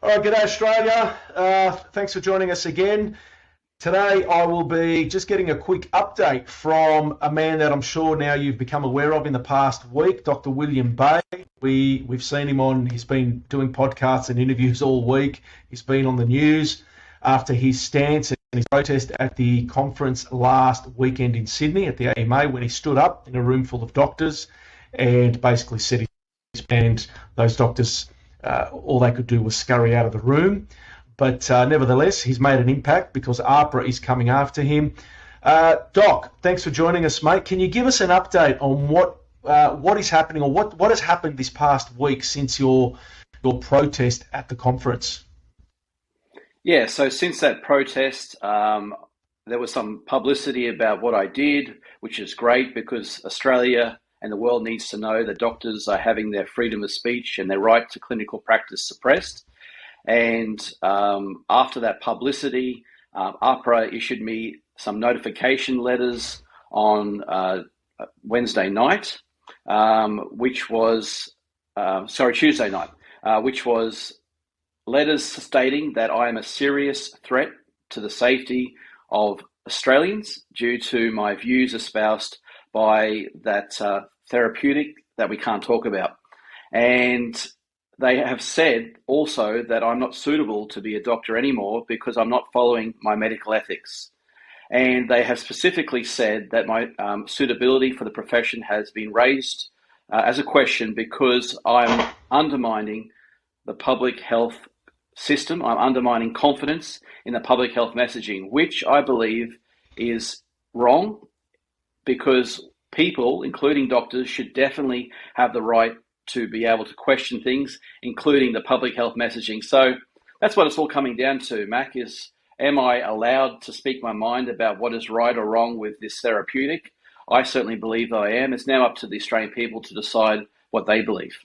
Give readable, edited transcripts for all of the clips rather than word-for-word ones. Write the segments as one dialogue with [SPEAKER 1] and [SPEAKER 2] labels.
[SPEAKER 1] All right, g'day Australia. Thanks for joining us again. Today I will be just getting a quick update from a man that I'm sure now you've become aware of in the past week, Dr. William Bay. We've seen him on, he's been doing podcasts and interviews all week. He's been on the news after his stance and his protest at the conference last weekend in Sydney at the AMA when he stood up in a room full of doctors and basically said and those doctors, all they could do was scurry out of the room. But nevertheless, he's made an impact because AHPRA is coming after him. Doc, thanks for joining us, mate. Can you give us an update on what is happening or what has happened this past week since your protest at the conference?
[SPEAKER 2] Yeah, so since that protest, there was some publicity about what I did, which is great because Australia and the world needs to know that doctors are having their freedom of speech and their right to clinical practice suppressed. And after that publicity, AHPRA issued me some notification letters on Tuesday night, which was letters stating that I am a serious threat to the safety of Australians due to my views espoused by that therapeutic that we can't talk about. And they have said also that I'm not suitable to be a doctor anymore because I'm not following my medical ethics. And they have specifically said that my suitability for the profession has been raised as a question because I'm undermining the public health system. I'm undermining confidence in the public health messaging, which I believe is wrong because people, including doctors, should definitely have the right to be able to question things, including the public health messaging. So that's what it's all coming down to, Mac, is am I allowed to speak my mind about what is right or wrong with this therapeutic? I certainly believe that I am. It's now up to the Australian people to decide what they believe.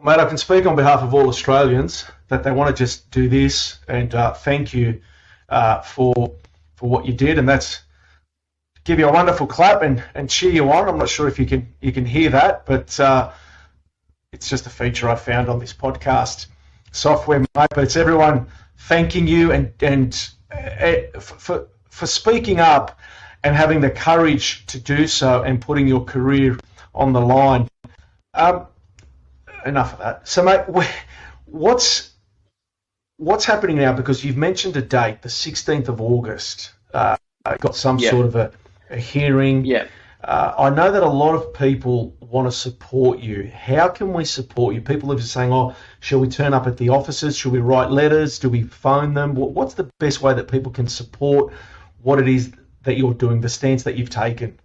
[SPEAKER 1] Mate, I can speak on behalf of all Australians that they want to just do this and thank you for what you did, and that's give you a wonderful clap and cheer you on. I'm not sure if you can hear that, but it's just a feature I found on this podcast software, mate. But it's everyone thanking you and for speaking up and having the courage to do so and putting your career on the line. Enough of that. So, mate, what's happening now? Because you've mentioned a date, the 16th of August. Got some sort of a hearing.
[SPEAKER 2] Yeah.
[SPEAKER 1] I know that a lot of people want to support you. How can we support you? People are just saying, oh, shall we turn up at the offices? Should we write letters? Do we phone them? What's the best way that people can support what it is that you're doing, the stance that you've taken?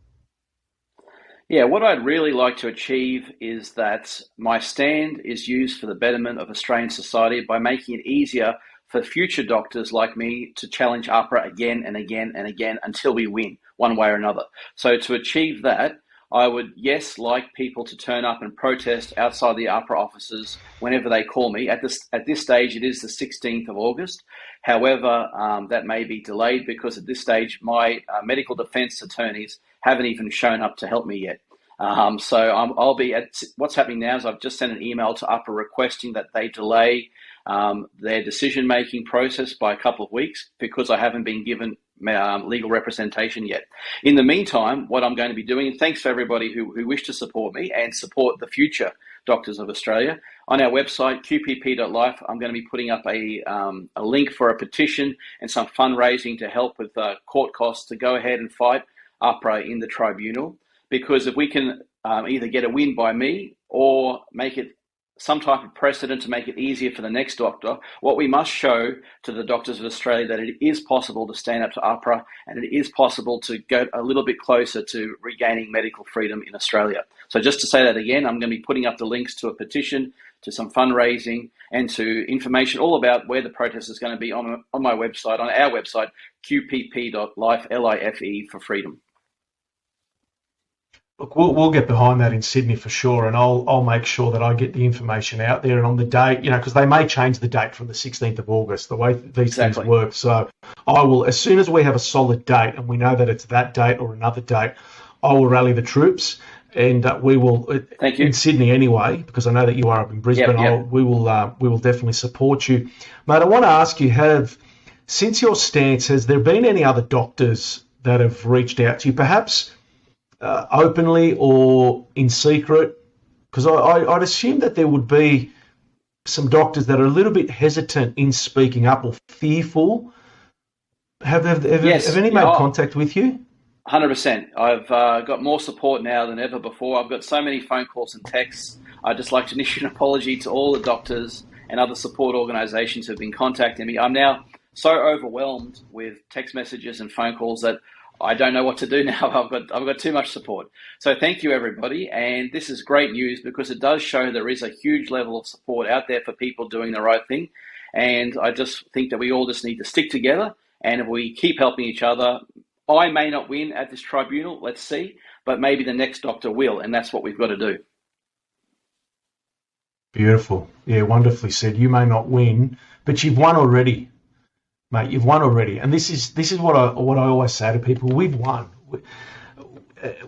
[SPEAKER 2] Yeah, what I'd really like to achieve is that my stand is used for the betterment of Australian society by making it easier for future doctors like me to challenge AHPRA again and again and again until we win one way or another. So to achieve that, I would, yes, like people to turn up and protest outside the AHPRA offices whenever they call me. At this stage, it is the 16th of August. However, that may be delayed because at this stage, my medical defence attorneys haven't even shown up to help me yet. I'll be at what's happening now is I've just sent an email to AHPRA requesting that they delay their decision-making process by a couple of weeks because I haven't been given legal representation yet. In the meantime, what I'm going to be doing, and thanks for everybody who wish to support me and support the future doctors of Australia, on our website, qpp.life, I'm going to be putting up a link for a petition and some fundraising to help with court costs to go ahead and fight AHPRA in the tribunal. Because if we can either get a win by me or make it some type of precedent to make it easier for the next doctor, what we must show to the doctors of Australia that it is possible to stand up to AHPRA and it is possible to go a little bit closer to regaining medical freedom in Australia. So just to say that again, I'm going to be putting up the links to a petition, to some fundraising and to information all about where the protest is going to be on my website, on our website, qpp.life, L-I-F-E for freedom.
[SPEAKER 1] Look, we'll get behind that in Sydney for sure, and I'll make sure that I get the information out there and on the date, because they may change the date from the 16th of August, the way these things work. So I will, as soon as we have a solid date and we know that it's that date or another date, I will rally the troops and we will
[SPEAKER 2] Thank you.
[SPEAKER 1] in Sydney anyway, because I know that you are up in Brisbane.
[SPEAKER 2] Yep.
[SPEAKER 1] We will definitely support you, mate. I want to ask you: since your stance, has there been any other doctors that have reached out to you, perhaps openly or in secret? Because I'd assume that there would be some doctors that are a little bit hesitant in speaking up or fearful. Have any made contact with you?
[SPEAKER 2] 100%. I've got more support now than ever before. I've got so many phone calls and texts. I'd just like to issue an apology to all the doctors and other support organisations who have been contacting me. I'm now so overwhelmed with text messages and phone calls that I don't know what to do now. I've got too much support. So thank you, everybody. And this is great news because it does show there is a huge level of support out there for people doing the right thing. And I just think that we all just need to stick together. And if we keep helping each other, I may not win at this tribunal, let's see, but maybe the next doctor will, and that's what we've got to do.
[SPEAKER 1] Beautiful. Yeah, wonderfully said. You may not win, but you've won already, mate. You've won already. And this is what I always say to people. We've won.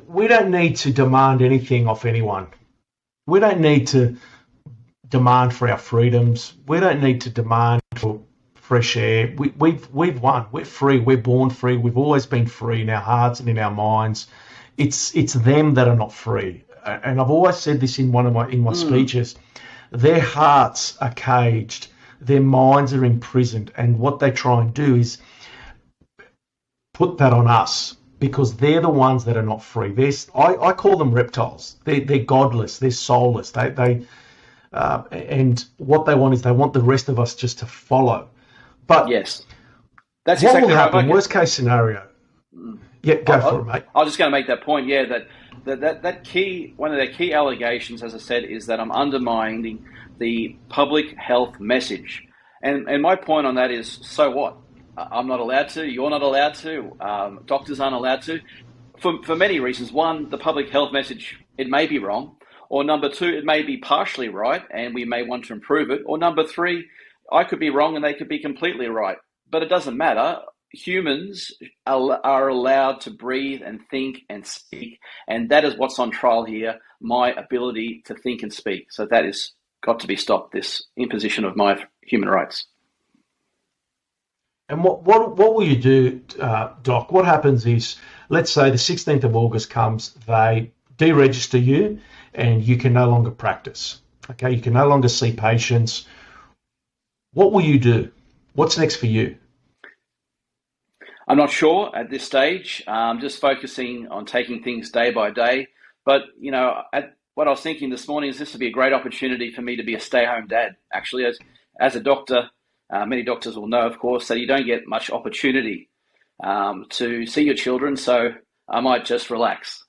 [SPEAKER 1] We don't need to demand anything off anyone. We don't need to demand for our freedoms. We don't need to demand for fresh air. We've won. We're free. We're born free. We've always been free in our hearts and in our minds. It's them that are not free. And I've always said this in my speeches. Their hearts are caged. Their minds are imprisoned. And what they try and do is put that on us because they're the ones that are not free. I call them reptiles. They're godless. They're soulless. And what they want is they want the rest of us just to follow. But
[SPEAKER 2] yes, that's
[SPEAKER 1] what
[SPEAKER 2] exactly
[SPEAKER 1] will happen.
[SPEAKER 2] right.
[SPEAKER 1] Worst case scenario. Yeah, go for it, mate.
[SPEAKER 2] I was just going to make that point. Yeah, that key, one of their key allegations, as I said, is that I'm undermining the public health message. And my point on that is, so what? I'm not allowed to. You're not allowed to. Doctors aren't allowed to. For many reasons. One, the public health message, it may be wrong. Or number two, it may be partially right, and we may want to improve it. Or number three, I could be wrong and they could be completely right. But it doesn't matter. Humans are allowed to breathe and think and speak. And that is what's on trial here, my ability to think and speak. So that has got to be stopped, this imposition of my human rights.
[SPEAKER 1] And what will you do, Doc? What happens is, let's say the 16th of August comes, they deregister you and you can no longer practice. Okay, you can no longer see patients. What will you do? What's next for you?
[SPEAKER 2] I'm not sure at this stage. I'm just focusing on taking things day by day. But, what I was thinking this morning is this would be a great opportunity for me to be a stay-home dad. Actually, as a doctor, many doctors will know, of course, that you don't get much opportunity to see your children. So I might just relax.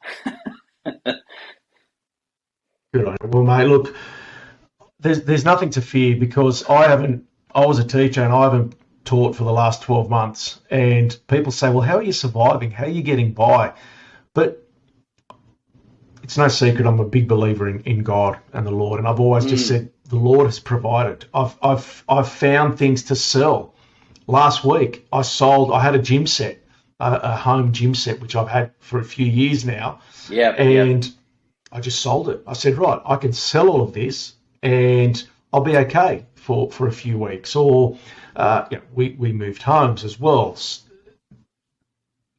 [SPEAKER 1] Good on you. Well, mate, look, there's nothing to fear because I was a teacher and I haven't taught for the last 12 months. And people say, well, how are you surviving? How are you getting by? But it's no secret I'm a big believer in God and the Lord. And I've always just said the Lord has provided. I've found things to sell. Last week I had a gym set, a home gym set, which I've had for a few years now. I just sold it. I said, right, I can sell all of this and I'll be okay for a few weeks. Or we moved homes as well.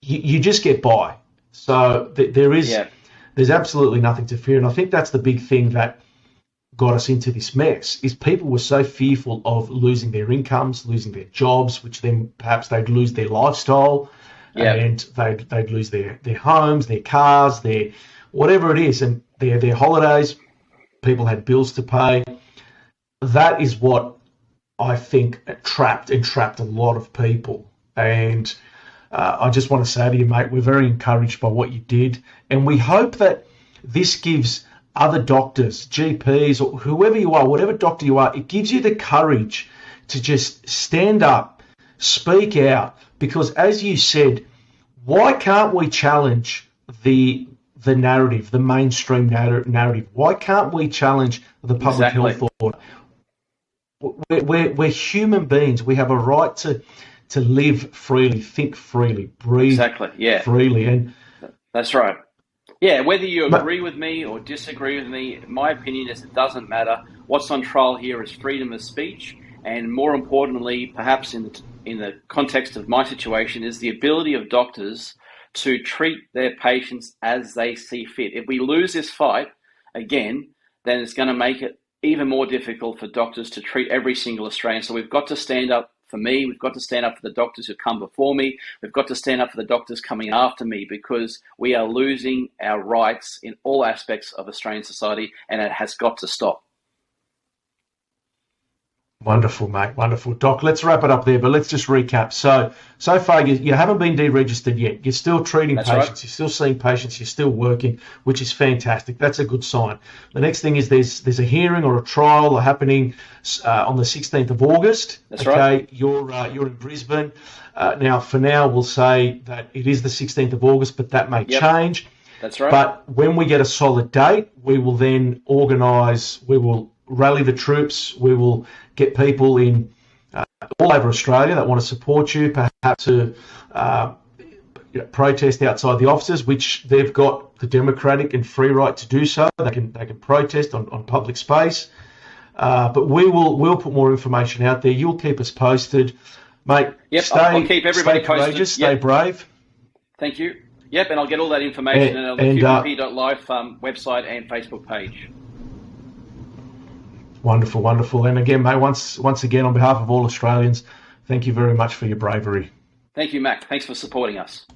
[SPEAKER 1] You just get by. So there's absolutely nothing to fear. And I think that's the big thing that got us into this mess is people were so fearful of losing their incomes, losing their jobs, which then perhaps they'd lose their lifestyle and they'd lose their homes, their cars, their whatever it is, and their holidays. People had bills to pay. That is what I think trapped a lot of people. And I just want to say to you, mate, we're very encouraged by what you did. And we hope that this gives other doctors, GPs, or whoever you are, whatever doctor you are, it gives you the courage to just stand up, speak out. Because as you said, why can't we challenge the narrative, the mainstream narrative? Why can't we challenge the public health order? We're human beings. We have a right to live freely, think freely, breathe freely. And
[SPEAKER 2] that's right. Yeah, whether you
[SPEAKER 1] But
[SPEAKER 2] agree with me or disagree with me, my opinion is it doesn't matter. What's on trial here is freedom of speech, and more importantly, perhaps in the context of my situation, is the ability of doctors to treat their patients as they see fit. If we lose this fight again, then it's going to make it even more difficult for doctors to treat every single Australian. So we've got to stand up for me. We've got to stand up for the doctors who come before me. We've got to stand up for the doctors coming after me, because we are losing our rights in all aspects of Australian society, and it has got to stop.
[SPEAKER 1] wonderful, mate. Wonderful. Doc, let's wrap it up there, but let's just recap. So far, you haven't been deregistered yet. You're still treating
[SPEAKER 2] That's
[SPEAKER 1] patients.
[SPEAKER 2] right.
[SPEAKER 1] You're still seeing patients. You're still working, which is fantastic. That's a good sign. The next thing is there's a hearing or a trial happening on the 16th of August.
[SPEAKER 2] That's
[SPEAKER 1] okay,
[SPEAKER 2] right.
[SPEAKER 1] You're in Brisbane. Now, for now, we'll say that it is the 16th of August, but that may
[SPEAKER 2] Yep.
[SPEAKER 1] change.
[SPEAKER 2] That's right.
[SPEAKER 1] But when we get a solid date, we will then organise, we will rally the troops, we will get people in all over Australia that want to support you, perhaps to protest outside the offices, which they've got the democratic and free right to do so. They can protest on public space. But we'll put more information out there. You'll keep us posted. Mate,
[SPEAKER 2] Yep, I'll keep everybody
[SPEAKER 1] stay courageous,
[SPEAKER 2] posted.
[SPEAKER 1] stay
[SPEAKER 2] Yep.
[SPEAKER 1] brave.
[SPEAKER 2] Thank you. Yep, and I'll get all that information on the
[SPEAKER 1] And,
[SPEAKER 2] QPP.life website and Facebook page.
[SPEAKER 1] Wonderful, wonderful. And again, mate, once again, on behalf of all Australians, thank you very much for your bravery.
[SPEAKER 2] Thank you, Mac. Thanks for supporting us.